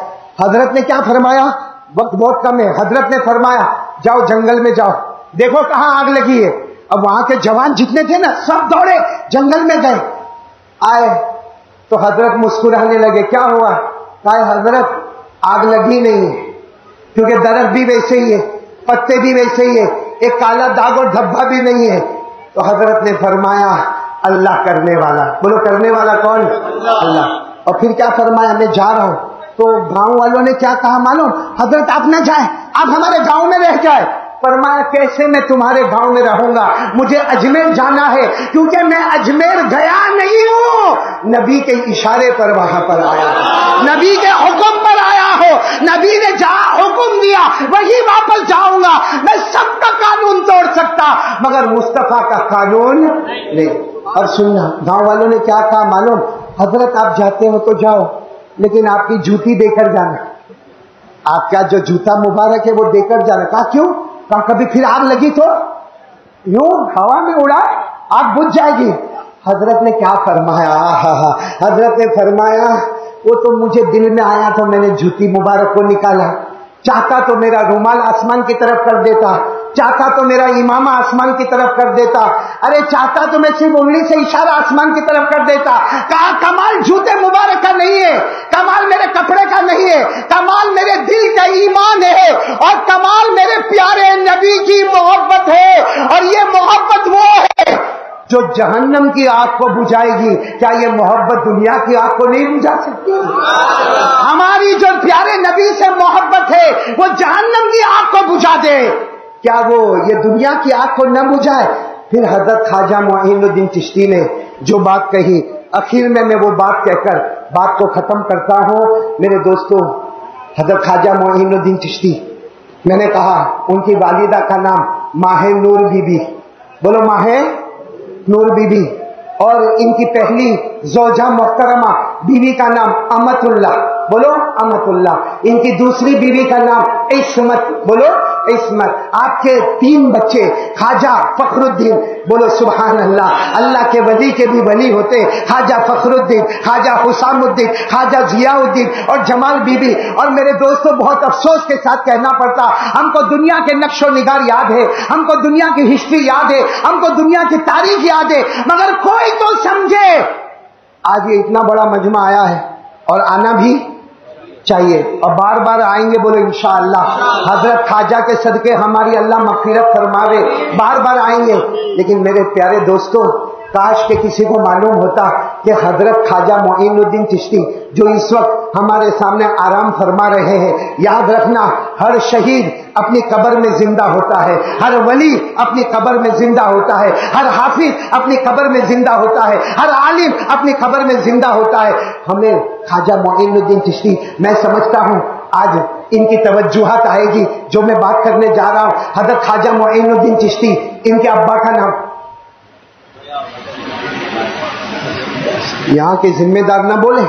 Speaker 2: حضرت نے کیا فرمایا, وقت بہت کم ہے, حضرت نے فرمایا جاؤ جنگل میں جاؤ, دیکھو کہاں آگ لگی ہے. اب وہاں کے جوان جتنے تھے نا سب دوڑے جنگل میں گئے. آئے تو حضرت مسکرانے لگے, کیا ہوا؟ کہا حضرت آگ لگی نہیں ہے, کیونکہ درخت بھی ویسے ہی ہے, پتے بھی ویسے ہی ہے, ایک کالا داغ اور دھبا بھی نہیں ہے. تو حضرت نے فرمایا اللہ کرنے والا. بولو کرنے والا کون؟ اللہ. اور پھر کیا فرمایا, میں جا رہا ہوں. تو گاؤں والوں نے کیا کہا معلوم, حضرت آپ نہ جائیں, آپ ہمارے گاؤں میں رہ جائیں. فرمایا کیسے میں تمہارے گاؤں میں رہوں گا, مجھے اجمیر جانا ہے, کیونکہ میں اجمیر گیا نہیں ہوں, نبی کے اشارے پر وہاں پر آیا, نبی کے حکم پر آیا ہو, نبی نے جہاں حکم دیا وہی واپس جاؤں گا. میں سب کا قانون توڑ سکتا مگر مصطفیٰ کا قانون نہیں. اور سننا گاؤں والوں نے کیا کہا معلوم, حضرت آپ جاتے ہو تو جاؤ, لیکن آپ کی جوتی دے کر جانا, آپ کا جو جوتا مبارک ہے وہ دے کر جانا. کہا کیوں؟ کہا کبھی پھر آگ لگی تو یوں ہوا میں اڑا آگ بجھ جائے گی. حضرت نے کیا فرمایا, حضرت نے فرمایا وہ تو مجھے دل میں آیا تو میں نے جوتی مبارک کو نکالا, چاہتا تو میرا رومال آسمان کی طرف کر دیتا, چاہتا تو میرا امامہ آسمان کی طرف کر دیتا, ارے چاہتا تو میں صرف انگلی سے اشارہ آسمان کی طرف کر دیتا. کہا کمال جوتے مبارک کا نہیں ہے, کمال میرے کپڑے کا نہیں ہے, کمال میرے دل کا ایمان ہے, اور کمال میرے پیارے نبی کی محبت ہے. اور یہ محبت وہ ہے جو جہنم کی آگ کو بجھائے گی. کیا یہ محبت دنیا کی آگ کو نہیں بجھا سکتی؟ ہماری جو پیارے نبی سے محبت ہے وہ جہنم کی آگ کو بجھا دے, کیا وہ یہ دنیا کی آگ کو نہ بجھائے؟ پھر حضرت خواجہ معین الدین چشتی نے جو بات کہی, اخیر میں وہ بات کہہ کر بات کو ختم کرتا ہوں. میرے دوستو, حضرت خواجہ معین الدین چشتی, میں نے کہا ان کی والدہ کا نام ماہ نور بی بی, بولو ماہ نور بی بی, اور ان کی پہلی زوجہ محترمہ بیوی کا نام امت اللہ, بولو امت اللہ. ان کی دوسری بیوی کا نام عصمت, بولو عصمت. آپ کے 3 بچے خواجہ فخر الدین, بولو سبحان اللہ. اللہ کے ولی کے بھی ولی ہوتے, خواجہ فخر الدین, خواجہ حسام الدین, خواجہ ضیاء الدین اور جمال بی بی. اور میرے دوستوں بہت افسوس کے ساتھ کہنا پڑتا, ہم کو دنیا کے نقش و نگار یاد ہے, ہم کو دنیا کی ہسٹری یاد ہے, ہم کو دنیا کی تاریخ یاد ہے, مگر کوئی تو سمجھے آج یہ اتنا بڑا مجمع آیا ہے اور آنا بھی چاہیے, اور بار بار آئیں گے, بولو انشاءاللہ. حضرت خواجہ کے صدقے ہماری اللہ مغفرت فرماوے, بار بار آئیں گے. لیکن میرے پیارے دوستوں, کاش کہ کسی کو معلوم ہوتا کہ حضرت خواجہ معین الدین چشتی جو اس وقت ہمارے سامنے آرام فرما رہے ہیں, یاد رکھنا ہر شہید اپنی قبر میں زندہ ہوتا ہے, ہر ولی اپنی قبر میں زندہ ہوتا ہے, ہر حافظ اپنی قبر میں زندہ ہوتا ہے, ہر عالم اپنی قبر میں زندہ ہوتا ہے. ہمیں خواجہ معین الدین چشتی, میں سمجھتا ہوں آج ان کی توجہات آئے گی جو میں بات کرنے جا رہا ہوں. حضرت خواجہ معین الدین چشتی, ان کے ابا کا نام, یہاں کے ذمہ دار نہ بولے,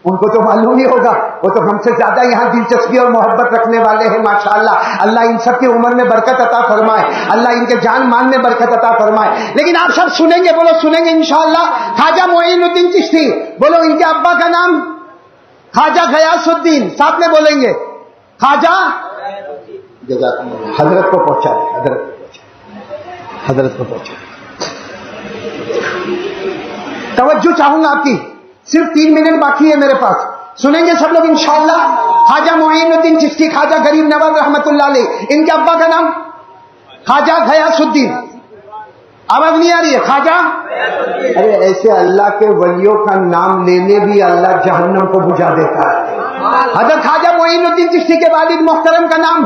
Speaker 2: ان کو تو معلوم ہی ہوگا, وہ تو ہم سے زیادہ یہاں دلچسپی اور محبت رکھنے والے ہیں ماشاءاللہ. اللہ ان سب کی عمر میں برکت عطا فرمائے, اللہ ان کے جان مان میں برکت عطا فرمائے. لیکن آپ سب سنیں گے, بولو سنیں گے انشاءاللہ. خواجہ معین الدین چشتی, بولو ان کے ابا کا نام خواجہ غیاث الدین, ساتھ میں بولیں گے خواجہ. حضرت کو پہنچا دے, حضرت کو پہنچا. توجہ چاہوں گا آپ کی, صرف 3 منٹ باقی ہے میرے پاس, سنیں گے سب لوگ انشاءاللہ. خواجہ معین الدین چشتی, خواجہ غریب نواز رحمت اللہ علیہ, ان کے ابا کا نام خواجہ غیاث الدین. آواز نہیں آ رہی ہے؟ خواجہ. ارے ایسے اللہ کے ولیوں کا نام لینے بھی اللہ جہنم کو بجھا دیتا ہے. حضرت خواجہ معین الدین چشتی کے والد محترم کا نام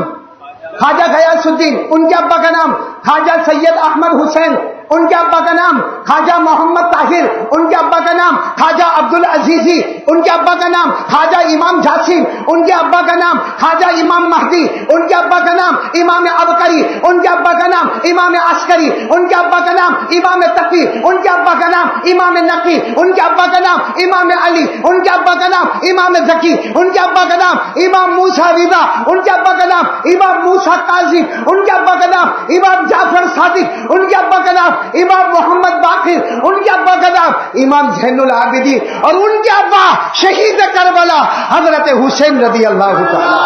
Speaker 2: خواجہ غیاث الدین, ان کے ابا کا نام خواجہ سید احمد حسین ان کے ابا کا نام خواجہ محمد طاہر، ان کے ابا کا نام خواجہ عبد العزیزی، ان کے ابا کا نام خواجہ امام جاسم، ان کے ابا کا نام خواجہ امام مہدی، ان کے ابا کا نام امام ابکری، ان کے ابا کا نام امام عسکری، ان کے ابا کا نام امام تقی، ان کے ابا کا نام امام نقی، ان کے ابا کا نام امام علی، ان کے ابا کا نام امام زکی، ان کے ابا کا نام امام موسیٰ رضا، ان کے ابا کا نام امام موسیٰ کاظم، ان کے ابا کا نام امام جعفر صادق، ان کے ابا کا نام امام محمد باقر، ان کے ابا کا نام امام زین العابدین، اور ان کے ابا شہید کربلا حضرت حسین رضی اللہ تعالی،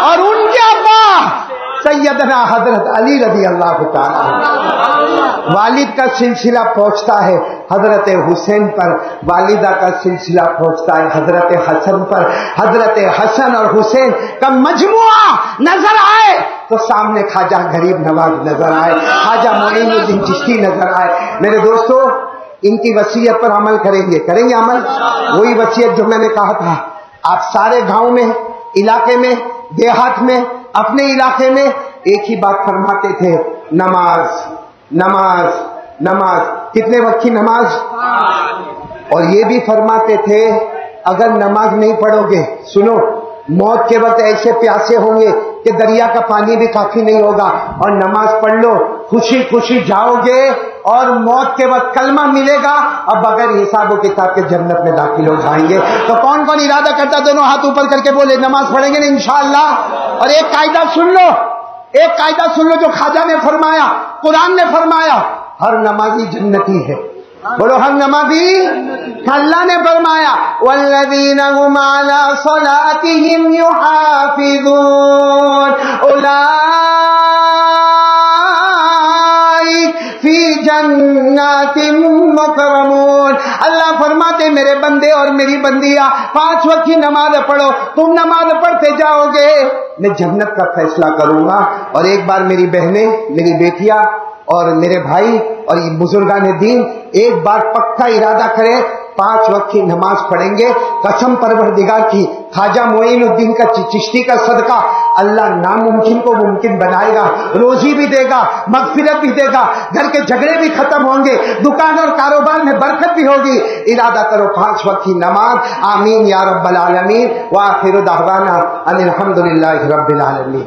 Speaker 2: اور ان کے ابا سیدنا حضرت علی رضی اللہ تعالی۔ والد کا سلسلہ پہنچتا ہے حضرت حسین پر، والدہ کا سلسلہ پہنچتا ہے حضرت حسن پر۔ حضرت حسن اور حسین کا مجموعہ نظر آئے تو سامنے خواجہ غریب نواز نظر آئے، خواجہ معین الدین چشتی نظر آئے۔ میرے دوستو، ان کی وصیت پر عمل کریں گے عمل؟ وہی وصیت جو میں نے کہا تھا، آپ سارے گاؤں میں، علاقے میں، دیہات میں، اپنے علاقے میں ایک ہی بات فرماتے تھے، نماز نماز نماز۔ کتنے وقت کی نماز؟ اور یہ بھی فرماتے تھے اگر نماز نہیں پڑھو گے، سنو، موت کے وقت ایسے پیاسے ہوں گے کہ دریا کا پانی بھی کافی نہیں ہوگا، اور نماز پڑھ لو، خوشی خوشی جاؤ گے، اور موت کے وقت کلمہ ملے گا، اب بغیر حساب و کتاب کے جنت میں داخل ہو جائیں گے۔ تو کون کون ارادہ کرتا؟ دونوں ہاتھ اوپر کر کے بولے نماز پڑھیں گے نا انشاءاللہ۔ اور ایک قاعدہ سن لو، ایک قاعدہ سن لو جو خواجہ نے فرمایا، قرآن نے فرمایا، ہر نمازی جنتی ہے۔ بولو ہر نمازی، اللہ نے فرمایا والذین هم علی صلاتهم یحافظون اولئک فی جنات مکرمون۔ اللہ فرماتے میرے بندے اور میری بندیاں 5 وقت کی نماز پڑھو، تم نماز پڑھتے جاؤ گے، میں جنت کا فیصلہ کروں گا۔ اور ایک بار میری بہنیں، میری بیٹیاں اور میرے بھائی اور یہ بزرگان دین ایک بار پکا ارادہ کریں، 5 وقت کی نماز پڑھیں گے۔ قسم پروردگار کی، خواجہ معین الدین کا چشتی کا صدقہ، اللہ ناممکن کو ممکن بنائے گا، روزی بھی دے گا، مغفرت بھی دے گا، گھر کے جھگڑے بھی ختم ہوں گے، دکان اور کاروبار میں برکت بھی ہوگی۔ ارادہ کرو 5 وقت کی نماز۔ آمین یا رب العالمین۔ وآخر دعوانا ان الحمدللہ رب العالمین۔